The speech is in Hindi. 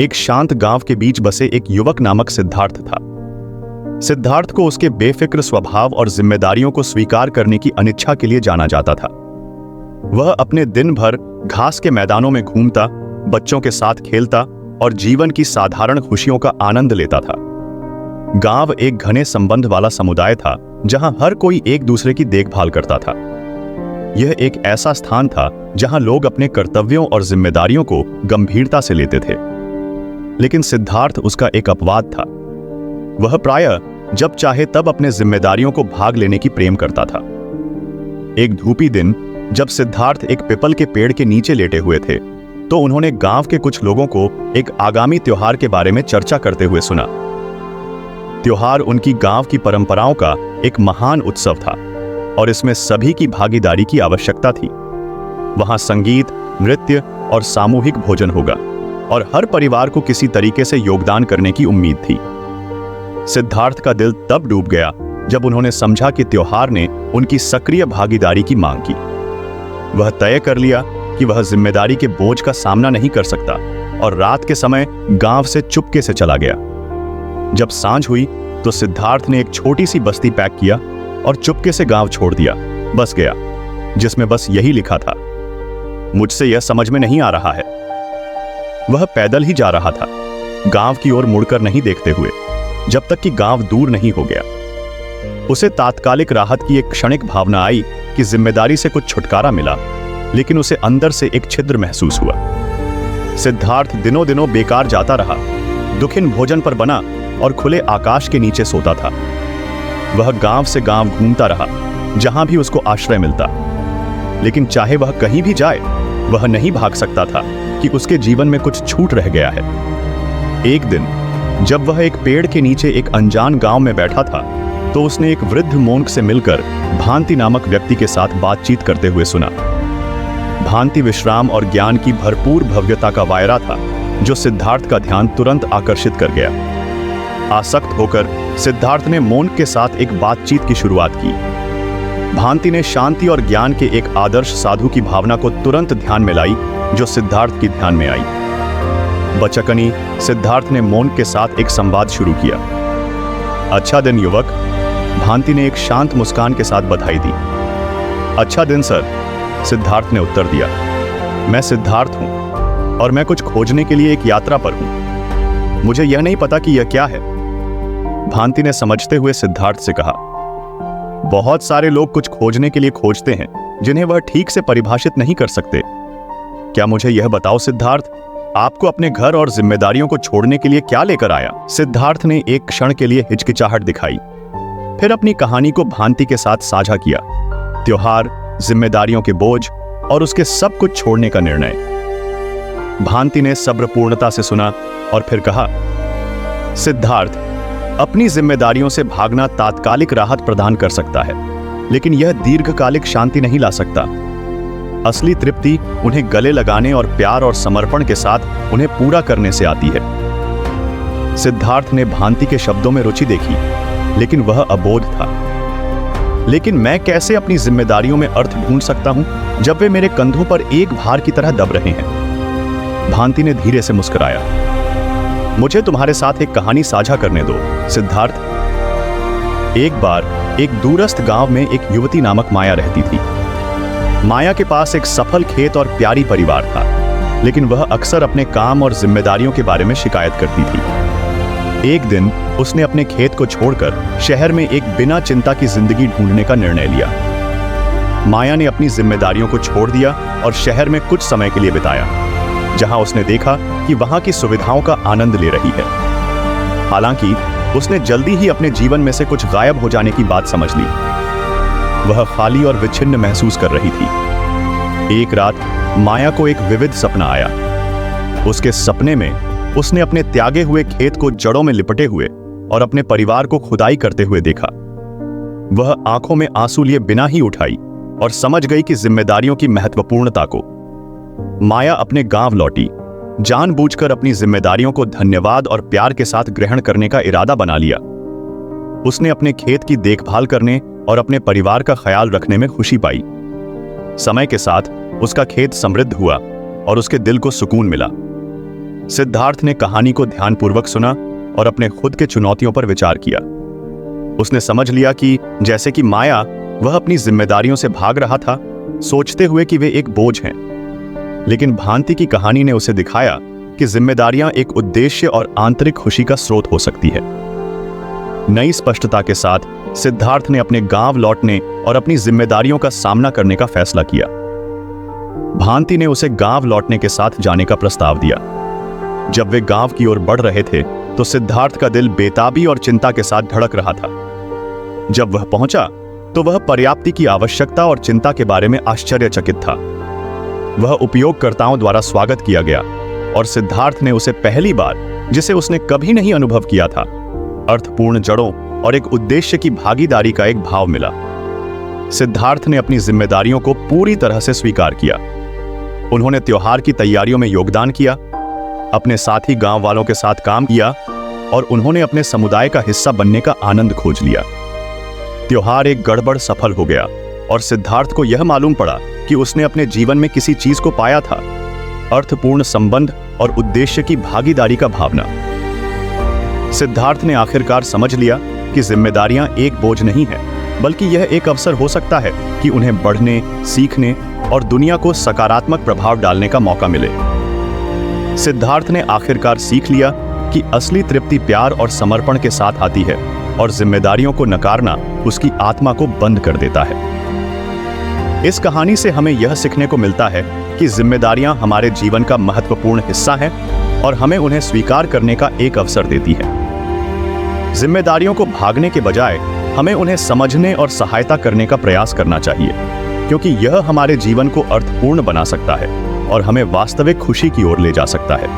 एक शांत गांव के बीच बसे एक युवक नामक सिद्धार्थ था। सिद्धार्थ को उसके बेफिक्र स्वभाव और जिम्मेदारियों को स्वीकार करने की अनिच्छा के लिए जाना जाता था। वह अपने दिन भर घास के मैदानों में घूमता, बच्चों के साथ खेलता और जीवन की साधारण खुशियों का आनंद लेता था। गांव एक घने संबंध वाला समुदाय था, जहां हर कोई एक दूसरे की देखभाल करता था। यह एक ऐसा स्थान था जहां लोग अपने कर्तव्यों और जिम्मेदारियों को गंभीरता से लेते थे। लेकिन सिद्धार्थ उसका एक अपवाद था। वह प्रायः जब चाहे तब अपने जिम्मेदारियों को भाग लेने की प्रेम करता था। एक धूपी दिन जब सिद्धार्थ एक पीपल के पेड़ के नीचे लेटे हुए थे, तो उन्होंने गांव के कुछ लोगों को एक आगामी त्योहार के बारे में चर्चा करते हुए सुना। त्योहार उनकी गांव की परंपराओं का एक महान उत्सव था और इसमें सभी की भागीदारी की आवश्यकता थी। वहां संगीत, नृत्य और सामूहिक भोजन होगा और हर परिवार को किसी तरीके से योगदान करने की उम्मीद थी। सिद्धार्थ का दिल तब डूब गया जब उन्होंने समझा कि त्योहार ने उनकी सक्रिय भागीदारी की मांग की। वह तय कर लिया कि वह जिम्मेदारी के बोझ का सामना नहीं कर सकता और रात के समय गांव से चुपके से चला गया। जब सांझ हुई तो सिद्धार्थ ने एक छोटी सी बस्ती पैक किया और चुपके से गांव छोड़ दिया, बस गया, जिसमें बस यही लिखा था, मुझसे यह समझ में नहीं आ रहा है। वह पैदल ही जा रहा था, गांव की ओर मुड़कर नहीं देखते हुए, जब तक कि गांव दूर नहीं हो गया। उसे तात्कालिक राहत की एक क्षणिक भावना आई कि जिम्मेदारी से कुछ छुटकारा मिला, लेकिन उसे अंदर से एक छिद्र महसूस हुआ। सिद्धार्थ दिनों दिनों बेकार जाता रहा, दुखिन भोजन पर बना और खुले आकाश के नीचे सोता था। वह गांव से गांव घूमता रहा, जहां भी उसको आश्रय मिलता। लेकिन चाहे वह कहीं भी जाए, वह नहीं भाग सकता था कि उसके जीवन में कुछ छूट रह गया है। एक दिन जब वह एक पेड़ के नीचे एक अनजान गांव में बैठा था, तो उसने एक वृद्ध मोंक से मिलकर भांति नामक व्यक्ति के साथ बातचीत करते हुए सुना। भांति विश्राम और ज्ञान की भरपूर भव्यता का वायरा था, जो सिद्धार्थ का ध्यान तुरंत आकर्षित कर गया। आसक्त होकर सिद्धार्थ ने मोंक के साथ एक बातचीत की शुरुआत की। भांति ने शांति और ज्ञान के एक आदर्श साधु की भावना को तुरंत ध्यान में लाई, जो सिद्धार्थ की ध्यान में आई। बचकनी सिद्धार्थ ने मोंक के साथ एक संवाद शुरू किया। अच्छा दिन युवक, भांति ने एक शांत मुस्कान के साथ बधाई दी। अच्छा दिन सर, सिद्धार्थ ने उत्तर दिया। मैं सिद्धार्थ हूं और मैं कुछ खोजने के लिए एक यात्रा पर हूं। मुझे यह नहीं पता कि यह क्या है। भांति ने समझते हुए सिद्धार्थ से कहा, बहुत सारे लोग कुछ खोजने के लिए खोजते हैं, जिन्हें वह ठीक से परिभाषित नहीं कर सकते। क्या मुझे यह बताओ सिद्धार्थ, आपको अपने घर और जिम्मेदारियों को छोड़ने के लिए क्या लेकर आया? सिद्धार्थ ने एक क्षण के लिए हिचकिचाहट दिखाई, फिर अपनी कहानी को भांति के साथ साझा किया। त्योहार, जिम्मेदारियों के बोझ और उसके सब कुछ छोड़ने का निर्णय। भांति ने सब्रपूर्णता से सुना और फिर कहा, सिद्धार्थ, अपनी जिम्मेदारियों से भागना तात्कालिक राहत प्रदान कर सकता है, लेकिन यह दीर्घकालिक शांति नहीं ला सकता। असली तृप्ति उन्हें गले लगाने और प्यार और समर्पण के साथ उन्हें पूरा करने से आती है। सिद्धार्थ ने भांति के शब्दों में रुचि देखी, लेकिन वह अबोध था। लेकिन मैं कैसे अपनी जिम्मेदारियों में अर्थ ढूंढ सकता हूं, जब वे मेरे कंधों पर एक भार की तरह दब रहे हैं? भांति ने धीरे से मुस्कुराया। मुझे तुम्हारे साथ एक कहानी साझा करने दो सिद्धार्थ। एक बार एक दूरस्थ गांव में एक युवती नामक माया रहती थी। माया के पास एक सफल खेत और प्यारी परिवार था, लेकिन वह अक्सर अपने काम और जिम्मेदारियों के बारे में शिकायत करती थी। एक दिन उसने अपने खेत को छोड़कर शहर में एक बिना चिंता की जिंदगी ढूंढने का निर्णय लिया। माया ने अपनी जिम्मेदारियों को छोड़ दिया और शहर में कुछ समय के लिए बिताया, जहां उसने देखा कि वहां की सुविधाओं का आनंद ले रही है। हालांकि उसने जल्दी ही अपने जीवन में से कुछ गायब हो जाने की बात समझ ली। वह खाली और विच्छिन्न महसूस कर रही थी। एक रात माया को एक विविध सपना आया। उसके सपने में उसने अपने त्यागे हुए खेत को जड़ों में लिपटे हुए और अपने परिवार को खुदाई करते हुए देखा। वह आंखों में आंसू लिए बिना ही उठाई और समझ गई कि जिम्मेदारियों की महत्वपूर्णता को। माया अपने गांव लौटी, जानबूझकर अपनी जिम्मेदारियों को धन्यवाद और प्यार के साथ ग्रहण करने का इरादा बना लिया। उसने अपने खेत की देखभाल करने और अपने परिवार का ख्याल रखने में खुशी पाई। समय के साथ उसका खेत समृद्ध हुआ और उसके दिल को सुकून मिला। सिद्धार्थ ने कहानी को ध्यानपूर्वक सुना और अपने खुद के चुनौतियों पर विचार किया। उसने समझ लिया कि जैसे कि माया, वह अपनी जिम्मेदारियों से भाग रहा था, सोचते हुए कि वे एक बोझ हैं। लेकिन भांति की कहानी ने उसे दिखाया कि जिम्मेदारियां एक उद्देश्य और आंतरिक खुशी का स्रोत हो सकती है। नई स्पष्टता के साथ सिद्धार्थ ने अपने गांव लौटने और अपनी जिम्मेदारियों का सामना करने का फैसला किया। भांति ने उसे गांव लौटने के साथ जाने का प्रस्ताव दिया। जब वे गांव की ओर बढ़ रहे थे तो सिद्धार्थ का दिल बेताबी और चिंता के साथ धड़क रहा था। जब वह पहुंचा तो वह पर्याप्ति की आवश्यकता और चिंता के बारे में आश्चर्यचकित था। वह उपयोगकर्ताओं द्वारा स्वागत किया गया और सिद्धार्थ ने उसे पहली बार, जिसे उसने कभी नहीं अनुभव किया था, अर्थपूर्ण जड़ों और एक उद्देश्य की भागीदारी का एक भाव मिला। सिद्धार्थ ने अपनी जिम्मेदारियों को पूरी तरह से स्वीकार किया। उन्होंने त्योहार की तैयारियों में योगदान किया, अपने साथी गांव वालों के साथ काम किया और उन्होंने अपने समुदाय का हिस्सा बनने का आनंद खोज लिया। त्योहार एक गड़बड़ सफल हो गया और सिद्धार्थ को यह मालूम पड़ा कि उसने अपने जीवन में किसी चीज को पाया था, अर्थपूर्ण संबंध और उद्देश्य की भागीदारी का भावना। सिद्धार्थ ने आखिरकार समझ लिया कि जिम्मेदारियां एक बोझ नहीं है, बल्कि यह एक अवसर हो सकता है कि उन्हें बढ़ने, सीखने और दुनिया को सकारात्मक प्रभाव डालने का मौका मिले। सिद्धार्थ ने आखिरकार सीख लिया कि असली तृप्ति प्यार और समर्पण के साथ आती है और जिम्मेदारियों को नकारना उसकी आत्मा को बंद कर देता है। इस कहानी से हमें यह सीखने को मिलता है कि जिम्मेदारियां हमारे जीवन का महत्वपूर्ण हिस्सा हैं और हमें उन्हें स्वीकार करने का एक अवसर देती है। जिम्मेदारियों को भागने के बजाय हमें उन्हें समझने और सहायता करने का प्रयास करना चाहिए, क्योंकि यह हमारे जीवन को अर्थपूर्ण बना सकता है और हमें वास्तविक खुशी की ओर ले जा सकता है।